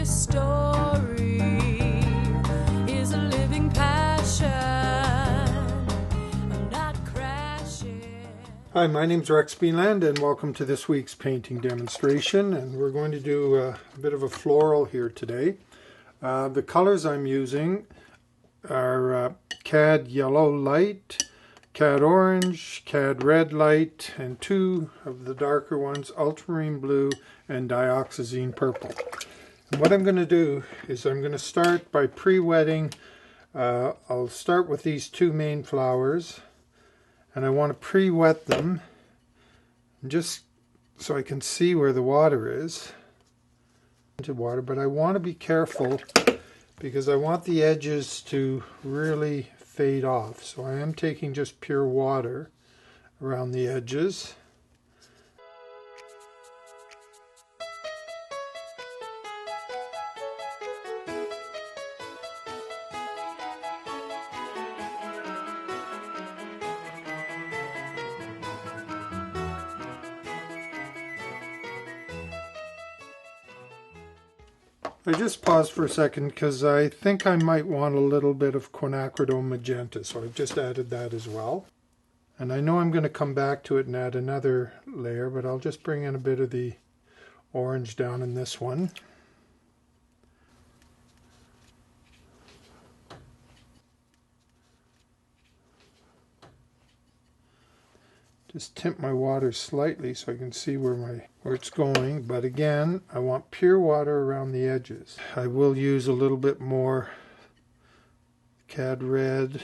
this story is a living passion. I'm not crashing. Hi, my name's Rex Beanland and welcome to this week's painting demonstration, and we're going to do a bit of a floral here today. The colors I'm using are Cad Yellow Light, Cad Orange, Cad Red Light, and two of the darker ones, Ultramarine Blue and Dioxazine Purple. And what I'm going to do is I'm going to start by pre-wetting. I'll start with these two main flowers, and I want to pre-wet them just so I can see where the water is. Into water, but I want to be careful because I want the edges to really fade off. So I am taking just pure water around the edges. I just paused for a second because I think I might want a little bit of quinacridone magenta, so I've just added that as well. And I know I'm going to come back to it and add another layer, but I'll just bring in a bit of the orange down in this one. Just tint my water slightly so I can see where it's going, but again, I want pure water around the edges. I will use a little bit more Cad Red,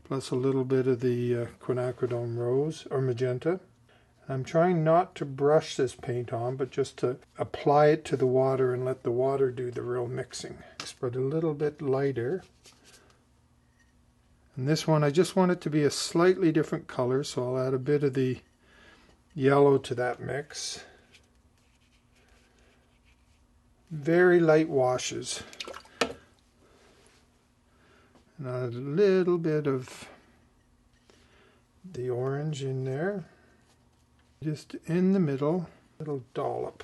plus a little bit of the quinacridone rose or magenta. I'm trying not to brush this paint on, but just to apply it to the water and let the water do the real mixing. But a little bit lighter. And this one, I just want it to be a slightly different color, so I'll add a bit of the yellow to that mix. Very light washes. And add a little bit of the orange in there. Just in the middle, a little dollop.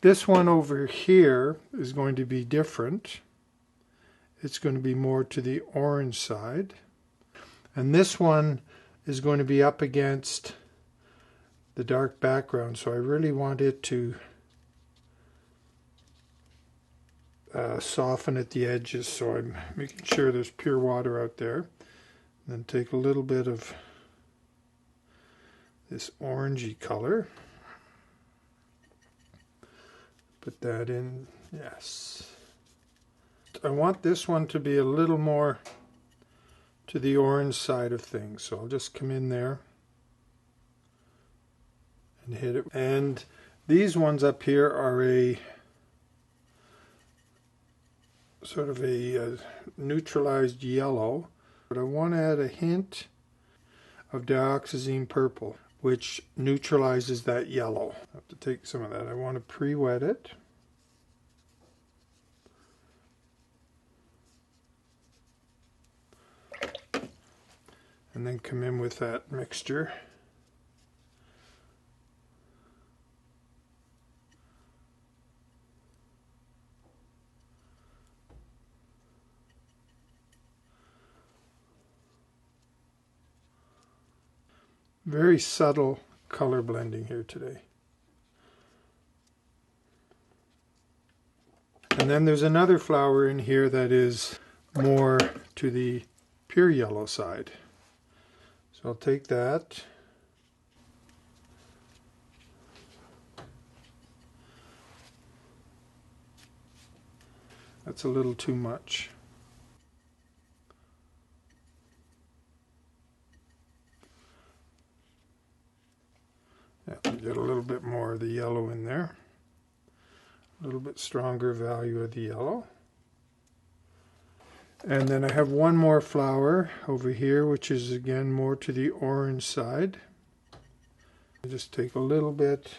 This one over here is going to be different. It's going to be more to the orange side. And this one is going to be up against the dark background, so I really want it to soften at the edges, so I'm making sure there's pure water out there. And then take a little bit of this orangey color. Put that in, yes. I want this one to be a little more to the orange side of things, so I'll just come in there and hit it. And these ones up here are a sort of a neutralized yellow, but I want to add a hint of dioxazine purple, which neutralizes that yellow. I have to take some of that. I want to pre-wet it. And then come in with that mixture. Very subtle color blending here today. And then there's another flower in here that is more to the pure yellow side. So I'll take that. That's a little too much. Yeah, get a little bit more of the yellow in there. A little bit stronger value of the yellow. And then I have one more flower over here, which is again more to the orange side. I just take a little bit.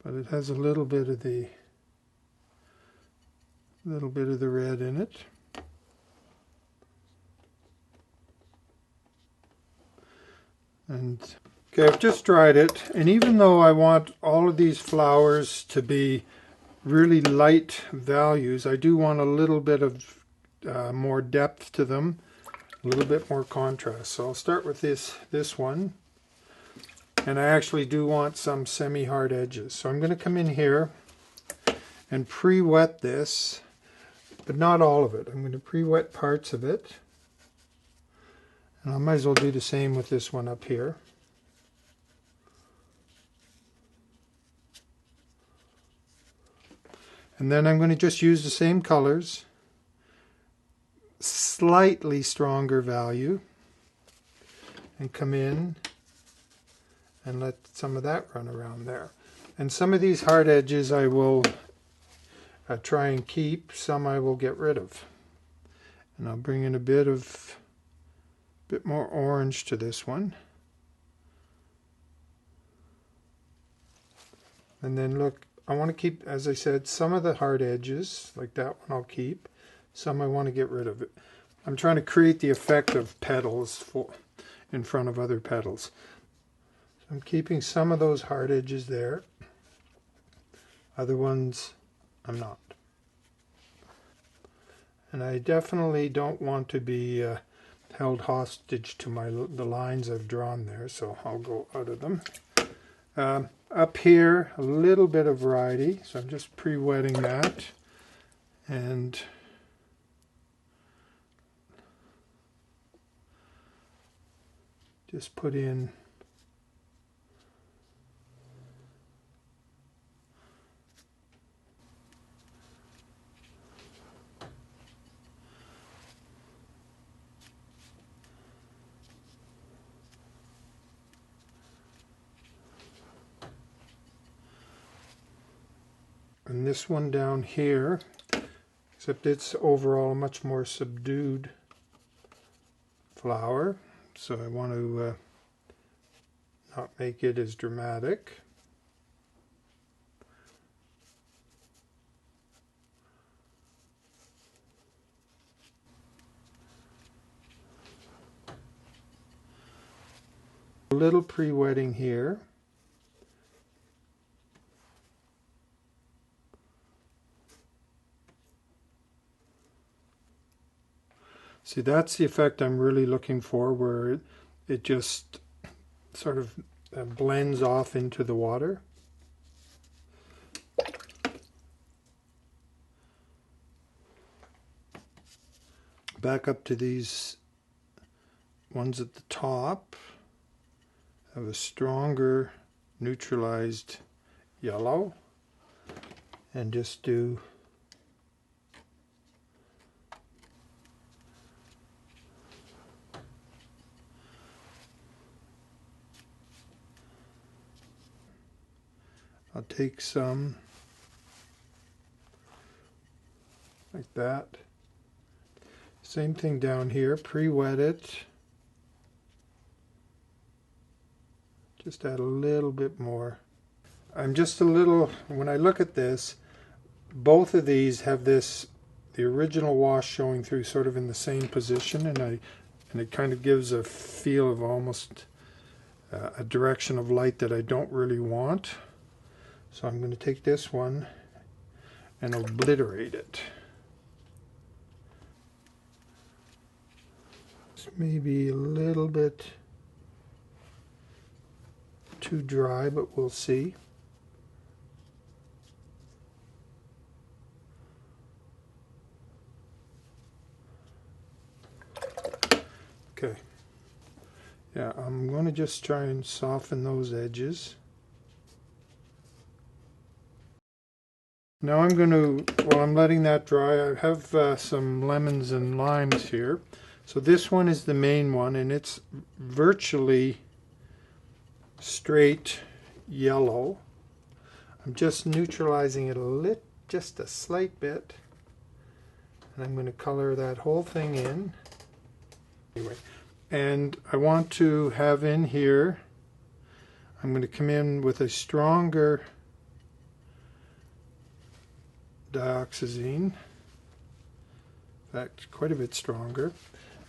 But it has a little bit of the red in it. And Okay, I've just dried it, and even though I want all of these flowers to be really light values, I do want a little bit of more depth to them, a little bit more contrast. So I'll start with this one, and I actually do want some semi-hard edges. So I'm going to come in here and pre-wet this, but not all of it. I'm going to pre-wet parts of it, and I might as well do the same with this one up here. And then I'm going to just use the same colors, slightly stronger value, and come in and let some of that run around there. And some of these hard edges I will try and keep, some I will get rid of. And I'll bring in a bit more orange to this one. And then look, I want to keep, as I said, some of the hard edges, like that one I'll keep. Some I want to get rid of it. I'm trying to create the effect of petals in front of other petals. So I'm keeping some of those hard edges there. Other ones I'm not. And I definitely don't want to be held hostage to the lines I've drawn there, so I'll go out of them. Up here, a little bit of variety, so I'm just pre-wetting that, and just put in and this one down here, except it's overall a much more subdued flower, so I want to not make it as dramatic. A little pre-wetting here. See, that's the effect I'm really looking for, where it just sort of blends off into the water. Back up to these ones at the top. Have a stronger neutralized yellow, and just do I'll take some like that. Same thing down here, pre-wet it. Just add a little bit more. I'm just a little, when I look at this, both of these have the original wash showing through sort of in the same position, and it kind of gives a feel of almost a direction of light that I don't really want. So I'm going to take this one and obliterate it. It's maybe a little bit too dry, but we'll see. Okay. Yeah, I'm going to just try and soften those edges. Now I'm going to, while I'm letting that dry, I have some lemons and limes here. So this one is the main one, and it's virtually straight yellow. I'm just neutralizing it just a slight bit, and I'm going to color that whole thing in. Anyway, and I want to have in here, I'm going to come in with a stronger dioxazine, in fact quite a bit stronger,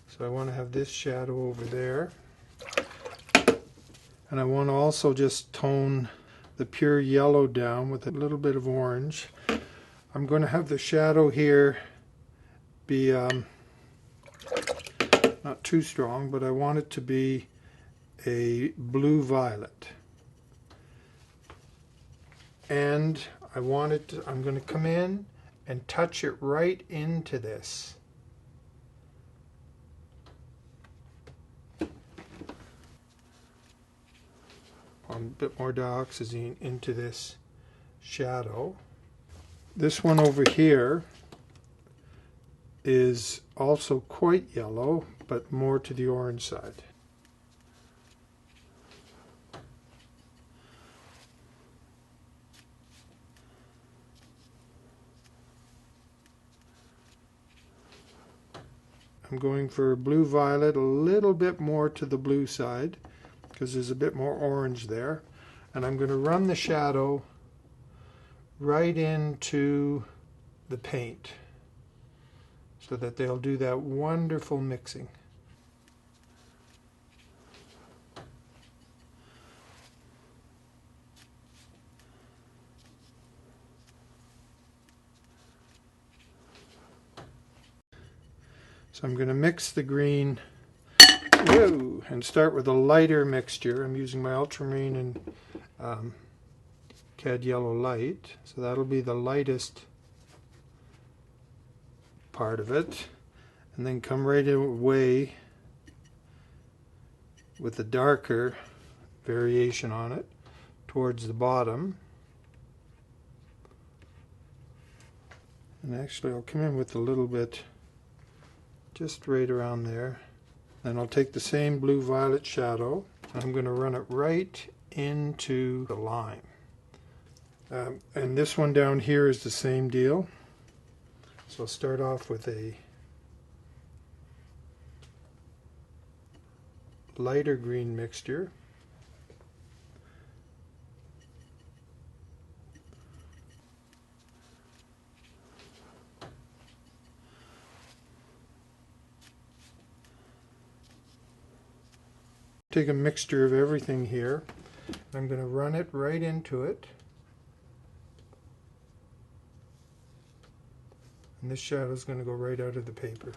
so I want to have this shadow over there, And I want to also just tone the pure yellow down with a little bit of orange. I'm going to have the shadow here be not too strong, but I want it to be a blue-violet. And I'm going to come in and touch it right into this. A bit more dioxazine into this shadow. This one over here is also quite yellow, but more to the orange side. I'm going for blue-violet, a little bit more to the blue side, because there's a bit more orange there. And I'm going to run the shadow right into the paint so that they'll do that wonderful mixing. So I'm going to mix the green and start with a lighter mixture. I'm using my ultramarine and cad yellow light, so that'll be the lightest part of it, and then come right away with the darker variation on it towards the bottom. And actually I'll come in with a little bit just right around there. Then I'll take the same blue-violet shadow, and I'm going to run it right into the line. And this one down here is the same deal. So I'll start off with a lighter green mixture. Take a mixture of everything here. I'm going to run it right into it. And this shadow is going to go right out of the paper.